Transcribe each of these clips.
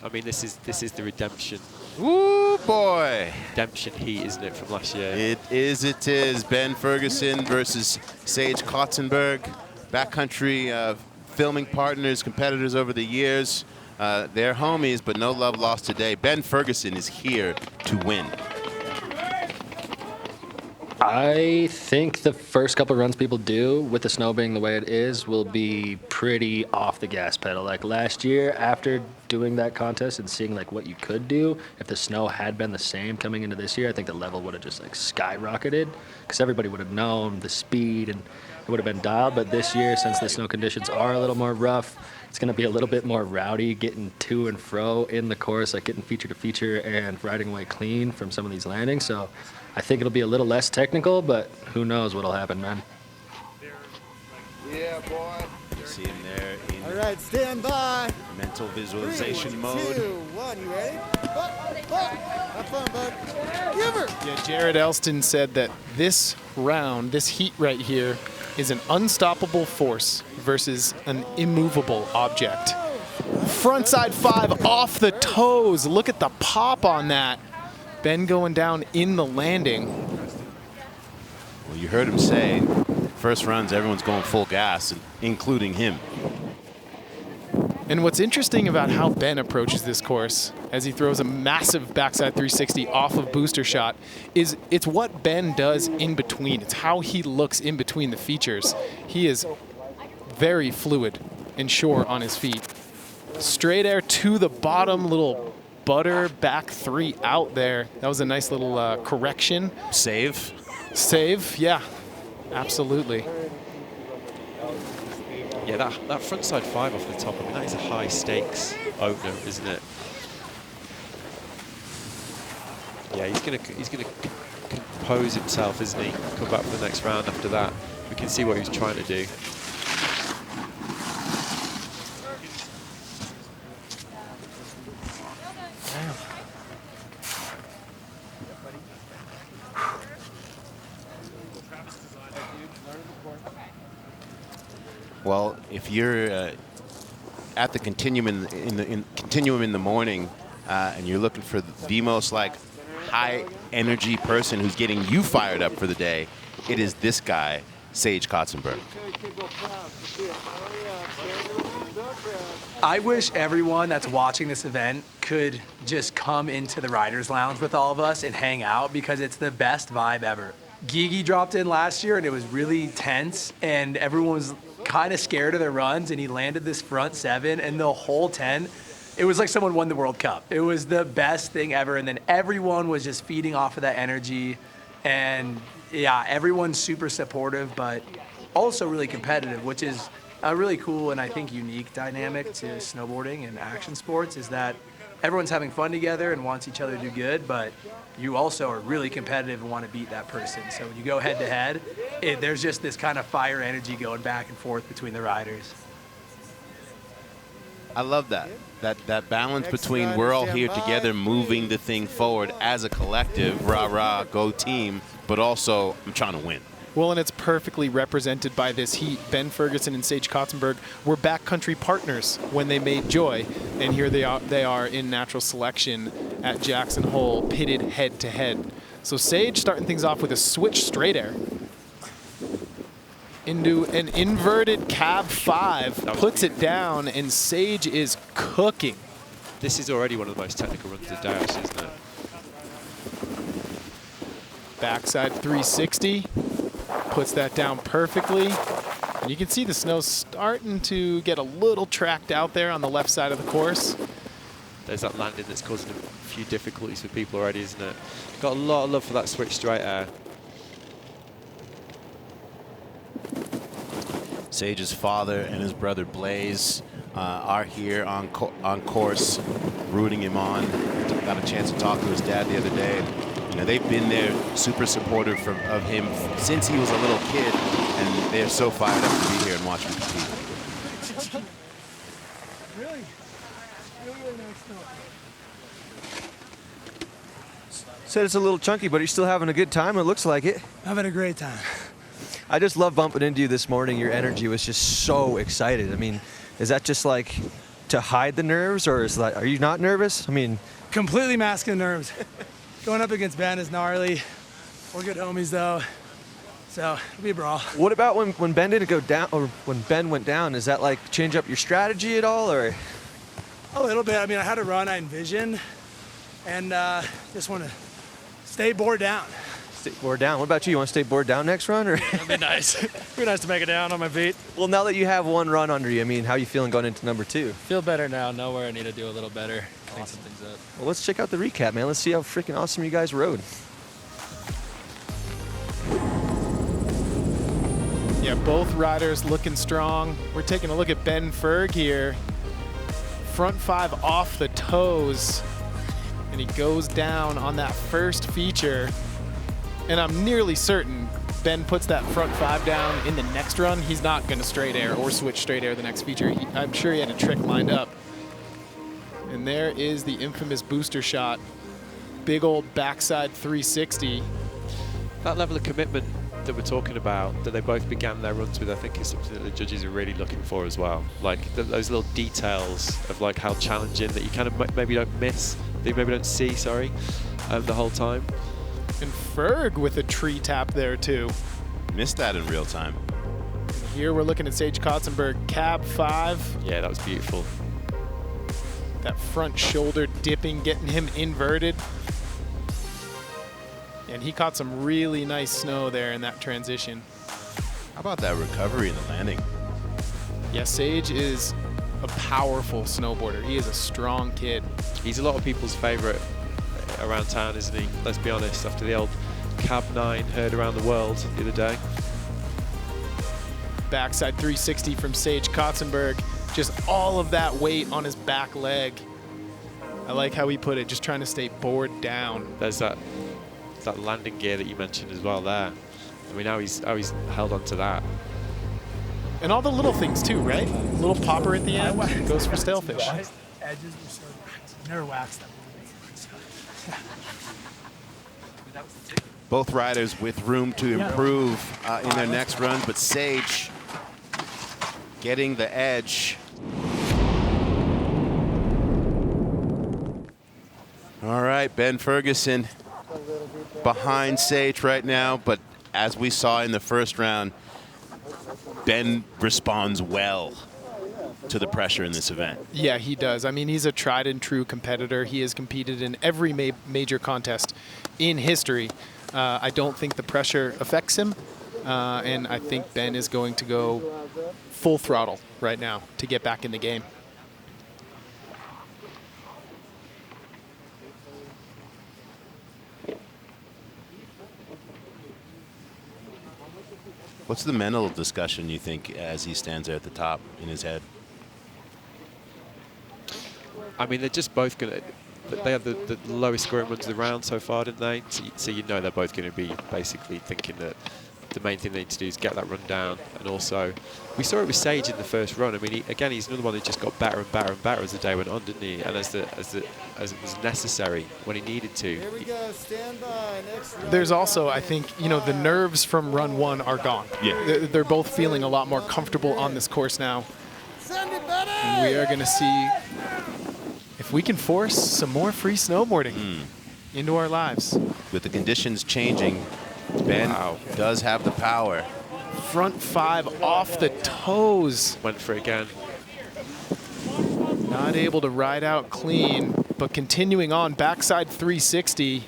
I mean, this is the redemption. Ooh, boy. Redemption heat, isn't it, from last year? It is, it is. Ben Ferguson versus Sage Kotsenburg. Backcountry filming partners, competitors over the years. They're homies, but no love lost today. Ben Ferguson is here to win. I think the first couple of runs people do, with the snow being the way it is, will be pretty off the gas pedal. Like last year, after doing that contest and seeing like what you could do, if the snow had been the same coming into this year, I think the level would have just like skyrocketed because everybody would have known the speed and it would have been dialed. But this year, since the snow conditions are a little more rough, it's going to be a little bit more rowdy, getting to and fro in the course, like getting feature to feature and riding away clean from some of these landings. So I think it'll be a little less technical, but who knows what'll happen, man. Yeah, boy. You see him there in All right, stand by. mental visualization mode. 3, 2, 1, you ready? Have fun, bud. Give her. Yeah, Jared Elston said that this round, this heat right here, is an unstoppable force versus an immovable object. Frontside 5 off the toes. Look at the pop on that. Ben going down in the landing. Well, you heard him say, first runs, everyone's going full gas, including him. And what's interesting about how Ben approaches this course as he throws a massive backside 360 off of booster shot is it's what Ben does in between. It's how he looks in between the features. He is very fluid and sure on his feet. Straight air to the bottom, little butter back 3 out there. That was a nice little correction. Save. Save, yeah, absolutely. Yeah, that frontside 5 off the top, I mean, that is a high stakes opener, isn't it? Yeah, he's gonna compose himself, isn't he? Come back for the next round after that. We can see what he's trying to do. Well, if you're at the continuum in the morning and you're looking for the most like high energy person who's getting you fired up for the day, it is this guy, Sage Kotsenburg. I wish everyone that's watching this event could just come into the Riders Lounge with all of us and hang out because it's the best vibe ever. Gigi dropped in last year and it was really tense and everyone was kind of scared of their runs and he landed this front 7 and the whole 10, it was like someone won the World Cup. It was the best thing ever and then everyone was just feeding off of that energy and yeah, everyone's super supportive but also really competitive, which is a really cool and I think unique dynamic to snowboarding and action sports is that everyone's having fun together and wants each other to do good, but you also are really competitive and want to beat that person. So when you go head to head, there's just this kind of fire energy going back and forth between the riders. I love that. That balance between we're all here together moving the thing forward as a collective, rah, rah, go team, but also I'm trying to win. Well, and it's perfectly represented by this heat. Ben Ferguson and Sage Kotsenburg were backcountry partners when they made Joy, and here they are in natural selection at Jackson Hole, pitted head to head. So Sage starting things off with a switch straight air into an inverted cab 5, puts it down, and Sage is cooking. This is already one of the most technical runs of the day, actually, isn't it? Backside 360. Puts that down perfectly. And you can see the snow starting to get a little tracked out there on the left side of the course. There's that landing that's causing a few difficulties for people already, isn't it? Got a lot of love for that switch straight air. Sage's father and his brother Blaze are here on course, rooting him on. Got a chance to talk to his dad the other day. You know, they've been there, super supportive of him since he was a little kid, and they're so fired up to be here and watch him compete. Really nice snow. Said it's a little chunky, but you're still having a good time. It looks like it. Having a great time. I just love bumping into you this morning. Your energy was just so excited. I mean, is that just like to hide the nerves, or is that, are you not nervous? I mean, Completely masking the nerves. Going up against Ben is gnarly. We're good homies though, so it'll be a brawl. what about when Ben didn't go down, or when Ben went down? Does that like change up your strategy at all, or? A little bit. I mean, I had a run I envisioned, and just want to stay bored down. Stay bored down. What about you? You want to stay bored down next run, or? It'd be nice. It'd be nice to make it down on my feet. Well, now that you have one run under you, I mean, how you feeling going into number 2? Feel better now. Know where I need to do a little better. Clean some things up. Well, let's check out the recap, man. Let's see how freaking awesome you guys rode. Yeah, both riders looking strong. We're taking a look at Ben Ferg here. Front 5 off the toes. And he goes down on that first feature. And I'm nearly certain Ben puts that front 5 down in the next run. He's not going to straight air or switch straight air the next feature. I'm sure he had a trick lined up. And there is the infamous booster shot. Big old backside 360. That level of commitment that we're talking about, that they both began their runs with, I think is something that the judges are really looking for as well. Like those little details of like how challenging that you kind of maybe don't miss, that you maybe don't see, sorry, the whole time. And Ferg with a tree tap there too. Missed that in real time. Here we're looking at Sage Kotsenburg, cab 5. Yeah, that was beautiful. That front shoulder dipping, getting him inverted. And he caught some really nice snow there in that transition. How about that recovery in the landing? Yeah, Sage is a powerful snowboarder. He is a strong kid. He's a lot of people's favorite around town, isn't he? Let's be honest, after the old Cab 9 heard around the world the other day. Backside 360 from Sage Kotsenburg. Just all of that weight on his back leg. I like how he put it, just trying to stay bored down. There's that landing gear that you mentioned as well there. I mean, how he's held on to that. And all the little things too, right? Little popper at the end goes for stalefish. Edges were so waxed. Never waxed them. Both riders with room to improve in their next run, but Sage getting the edge. All right, Ben Ferguson behind Sage right now, but as we saw in the first round, Ben responds well to the pressure in this event. Yeah, he does. I mean, he's a tried and true competitor. He has competed in every major contest in history. I don't think the pressure affects him, and I think Ben is going to go full throttle right now to get back in the game. What's the mental discussion, you think, as he stands there at the top in his head? I mean, they're just both going to... They have the lowest scoring runs of the round so far, didn't they? So you know they're both going to be basically thinking that the main thing they need to do is get that run down. And also, we saw it with Sage in the first run. I mean, again, he's another one that just got better and better and better as the day went on, didn't he? And as it was necessary when he needed to. Here we go, stand by, next run. There's also, I think, you know, the nerves from run 1 are gone. Yeah. They're both feeling a lot more comfortable on this course now. Send it, buddy! And we are going to see if we can force some more free snowboarding into our lives. With the conditions changing, Ben does have the power. Front 5 off the toes. Went for it again. Not able to ride out clean, but continuing on, backside 360.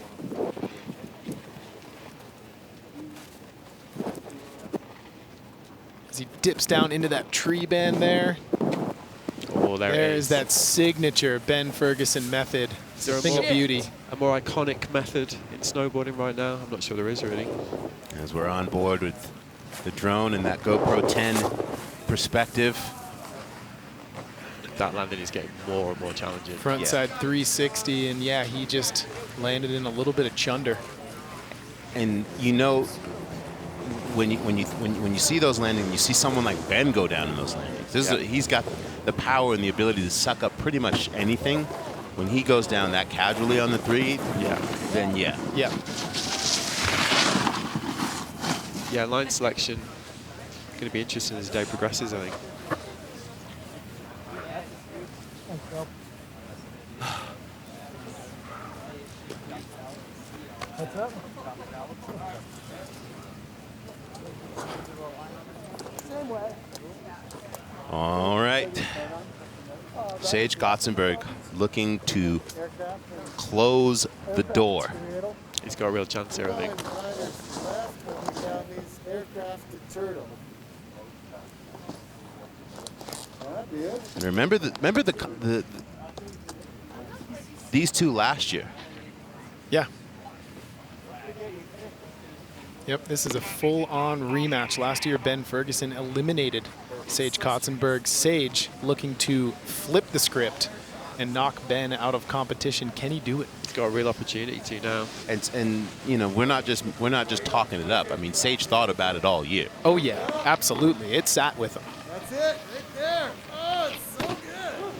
As he dips down into that tree bend there. Oh, There's that signature Ben Ferguson method. It's a thing of beauty. A more iconic method in snowboarding right now? I'm not sure there is really. As we're on board with the drone and that GoPro 10 perspective. That landing is getting more and more challenging. Frontside 360, and yeah, he just landed in a little bit of chunder. And you know, when you see those landings, you see someone like Ben go down in those landings. He's got the power and the ability to suck up pretty much anything. When he goes down that casually on the 3, then yeah. Yeah, line selection going to be interesting as the day progresses, I think. What's up? Same way. All right. Sage Kotsenburg looking to close the door. He's got a real chance here, I think. And remember these two last year. Yeah. Yep, this is a full-on rematch. Last year, Ben Ferguson eliminated Sage Kotsenburg. Sage looking to flip the script and knock Ben out of competition. Can he do it? He's got a real opportunity to now. And you know, we're not just talking it up. I mean, Sage thought about it all year. Oh yeah, absolutely. It sat with him. That's it, right there. Oh, it's so good.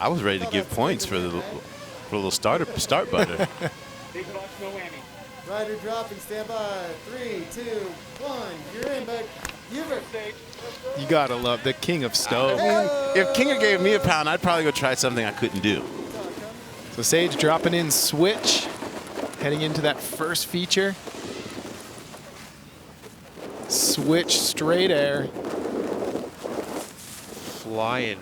I was ready to give points for a little start butter. Rider dropping, stand by. 3, 2, 1. You're in, bud. Give her. You gotta love the king of stove. If Kinger gave me a pound, I'd probably go try something I couldn't do. So Sage dropping in switch, heading into that first feature. Switch straight air. Flying.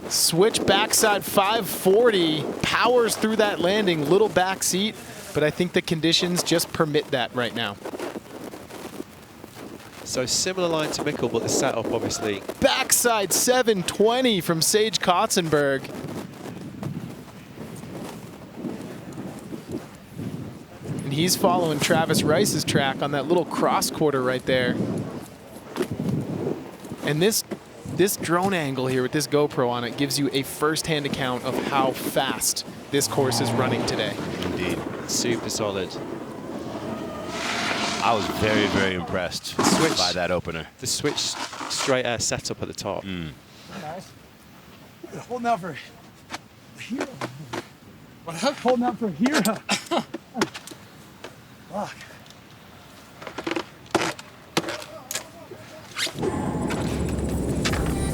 Switch backside 540, powers through that landing, little back seat, but I think the conditions just permit that right now. So similar line to Mikkel, but the setup obviously. Backside 720 from Sage Kotsenburg. And he's following Travis Rice's track on that little cross quarter right there. And this drone angle here with this GoPro on it gives you a first-hand account of how fast this course is running today. Indeed. Super solid. I was very, very impressed by that opener. The switch straight air setup at the top. Nice. Holding out for hero. Holding out for hero. Fuck.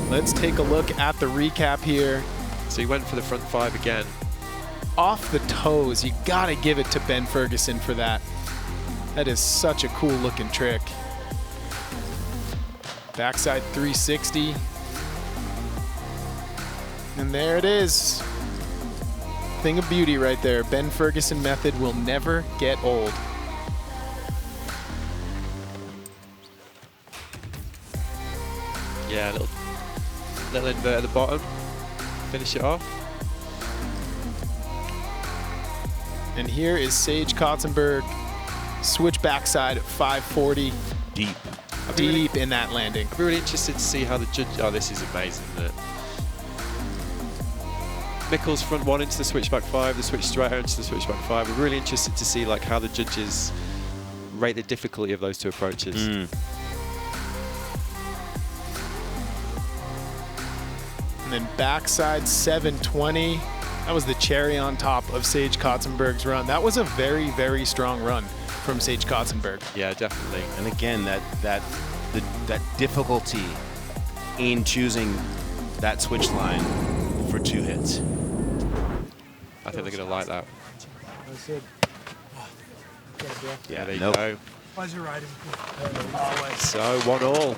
Let's take a look at the recap here. So he went for the front 5 again. Off the toes, you gotta give it to Ben Ferguson for that. That is such a cool looking trick. Backside 360. And there it is. Thing of beauty right there. Ben Ferguson method will never get old. Yeah, little invert at the bottom. Finish it off. And here is Sage Kotsenburg. Switch backside at 540. Deep in that landing. I'm really interested to see how the judge. Oh, this is amazing, isn't it? Mikkel's front 1 into the switchback 5, the switch straight air into the switchback 5. We're really interested to see like how the judges rate the difficulty of those two approaches. And then backside 720. That was the cherry on top of Sage Kotsenburg's run. That was a very, very strong run from Sage Kotsenburg. Yeah, definitely. And again, that difficulty in choosing that switch line for 2 hits. I think they're going to like that. That's it. Yeah, There you nope. go. Pleasure riding. So 1-1.